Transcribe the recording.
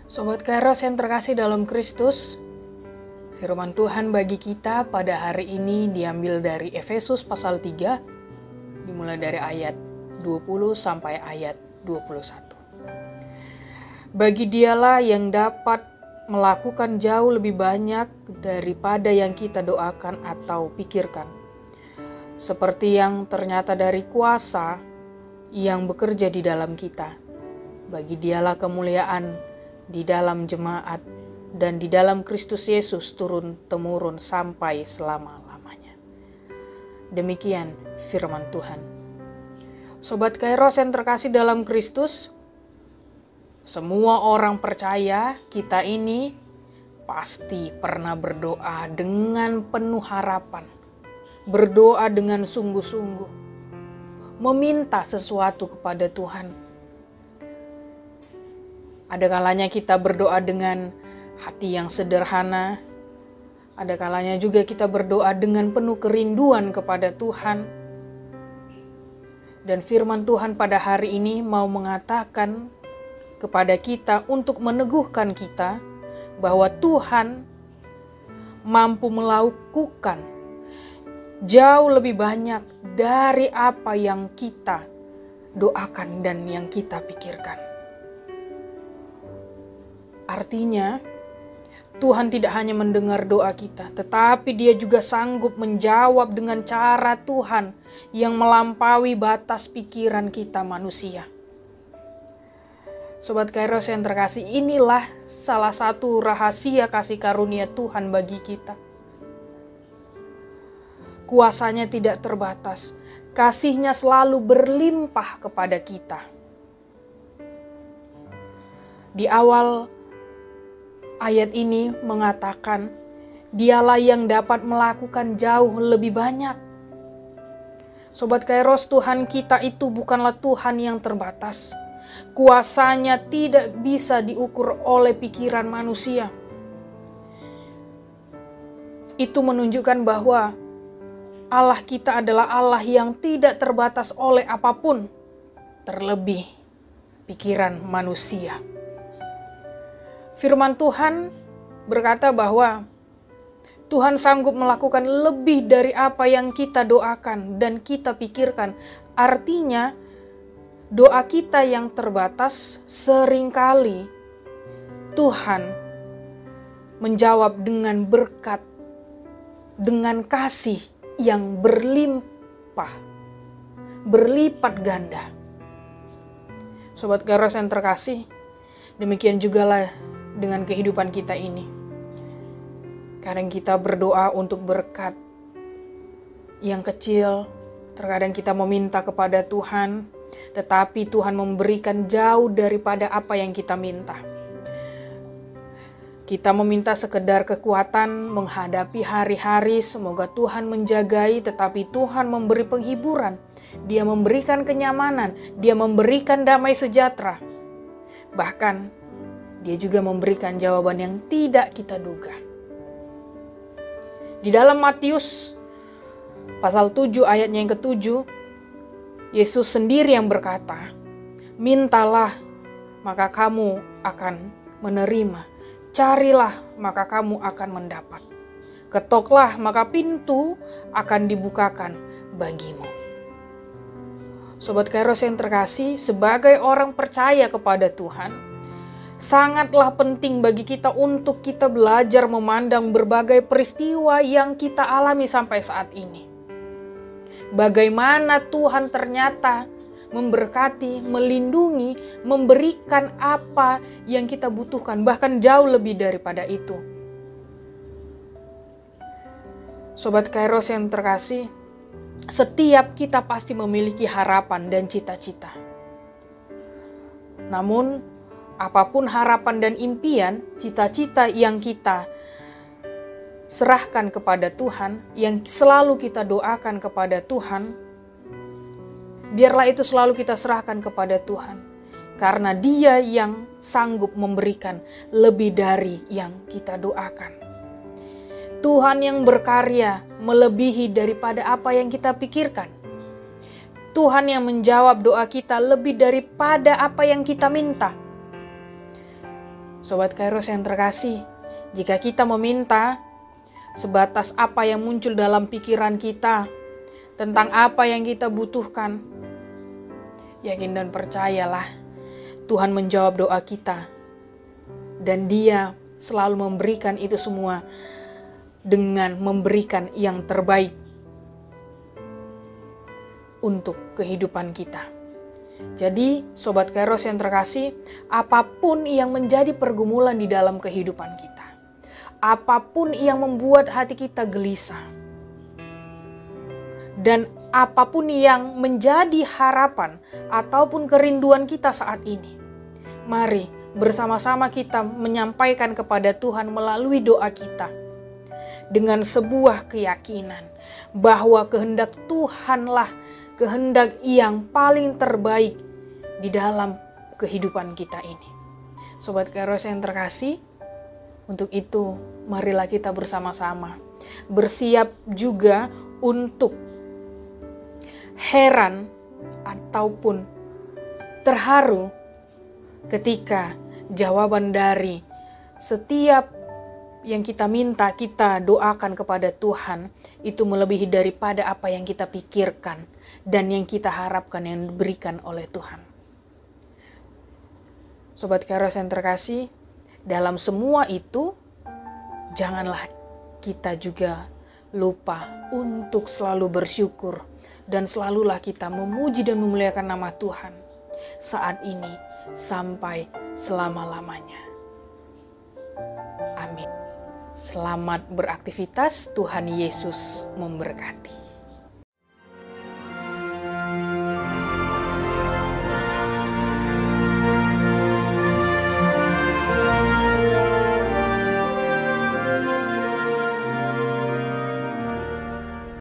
Sobat Kairos yang terkasih dalam Kristus, firman Tuhan bagi kita pada hari ini diambil dari Efesus pasal 3, dimulai dari ayat 20 sampai ayat 21. Bagi Dialah yang dapat melakukan jauh lebih banyak daripada yang kita doakan atau pikirkan, seperti yang ternyata dari kuasa yang bekerja di dalam kita. Bagi Dialah kemuliaan di dalam jemaat dan di dalam Kristus Yesus turun-temurun sampai selama-lamanya. Demikian firman Tuhan. Sobat Kairos yang terkasih dalam Kristus, semua orang percaya kita ini pasti pernah berdoa dengan penuh harapan, berdoa dengan sungguh-sungguh, meminta sesuatu kepada Tuhan. Ada kalanya kita berdoa dengan hati yang sederhana. Ada kalanya juga kita berdoa dengan penuh kerinduan kepada Tuhan. Dan firman Tuhan pada hari ini mau mengatakan kepada kita untuk meneguhkan kita bahwa Tuhan mampu melakukan jauh lebih banyak dari apa yang kita doakan dan yang kita pikirkan. Artinya, Tuhan tidak hanya mendengar doa kita, tetapi Dia juga sanggup menjawab dengan cara Tuhan yang melampaui batas pikiran kita manusia. Sobat Kairos yang terkasih, inilah salah satu rahasia kasih karunia Tuhan bagi kita. Kuasanya tidak terbatas, kasih-Nya selalu berlimpah kepada kita. Di awal ayat ini mengatakan, Dialah yang dapat melakukan jauh lebih banyak. Sobat Kairos, Tuhan kita itu bukanlah Tuhan yang terbatas. Kuasanya tidak bisa diukur oleh pikiran manusia. Itu menunjukkan bahwa Allah kita adalah Allah yang tidak terbatas oleh apapun, terlebih pikiran manusia. Firman Tuhan berkata bahwa Tuhan sanggup melakukan lebih dari apa yang kita doakan dan kita pikirkan. Artinya, doa kita yang terbatas seringkali Tuhan menjawab dengan berkat, dengan kasih yang berlimpah, berlipat ganda. Sobat Kairos yang terkasih, demikian jugalah dengan kehidupan kita ini. Kadang kita berdoa untuk berkat yang kecil, terkadang kita meminta kepada Tuhan, tetapi Tuhan memberikan jauh daripada apa yang kita minta. Kita meminta sekedar kekuatan menghadapi hari-hari, semoga Tuhan menjagai, tetapi Tuhan memberi penghiburan. Dia memberikan kenyamanan, Dia memberikan damai sejahtera. Bahkan Dia juga memberikan jawaban yang tidak kita duga. Di dalam Matius pasal 7 ayatnya yang ke-7, Yesus sendiri yang berkata, "Mintalah maka kamu akan menerima, carilah maka kamu akan mendapat, ketoklah maka pintu akan dibukakan bagimu." Sobat Kairos yang terkasih, sebagai orang percaya kepada Tuhan, sangatlah penting bagi kita untuk kita belajar memandang berbagai peristiwa yang kita alami sampai saat ini. Bagaimana Tuhan ternyata memberkati, melindungi, memberikan apa yang kita butuhkan, bahkan jauh lebih daripada itu. Sobat Kairos yang terkasih, setiap kita pasti memiliki harapan dan cita-cita. Namun, apapun harapan dan impian, cita-cita yang kita serahkan kepada Tuhan, yang selalu kita doakan kepada Tuhan, biarlah itu selalu kita serahkan kepada Tuhan. Karena Dia yang sanggup memberikan lebih dari yang kita doakan. Tuhan yang berkarya melebihi daripada apa yang kita pikirkan. Tuhan yang menjawab doa kita lebih daripada apa yang kita minta. Sobat Kairos yang terkasih, jika kita meminta sebatas apa yang muncul dalam pikiran kita, tentang apa yang kita butuhkan, yakin dan percayalah Tuhan menjawab doa kita. Dan Dia selalu memberikan itu semua dengan memberikan yang terbaik untuk kehidupan kita. Jadi, Sobat Kairos yang terkasih, apapun yang menjadi pergumulan di dalam kehidupan kita, apapun yang membuat hati kita gelisah, dan apapun yang menjadi harapan ataupun kerinduan kita saat ini, mari bersama-sama kita menyampaikan kepada Tuhan melalui doa kita dengan sebuah keyakinan bahwa kehendak Tuhanlah kehendak yang paling terbaik di dalam kehidupan kita ini. Sobat Kairos yang terkasih, untuk itu marilah kita bersama-sama bersiap juga untuk heran ataupun terharu ketika jawaban dari setiap yang kita minta, kita doakan kepada Tuhan itu melebihi daripada apa yang kita pikirkan dan yang kita harapkan yang diberikan oleh Tuhan. Sobat Kairos yang terkasih, dalam semua itu janganlah kita juga lupa untuk selalu bersyukur dan selalulah kita memuji dan memuliakan nama Tuhan saat ini sampai selama-lamanya. Amin. Selamat beraktivitas, Tuhan Yesus memberkati.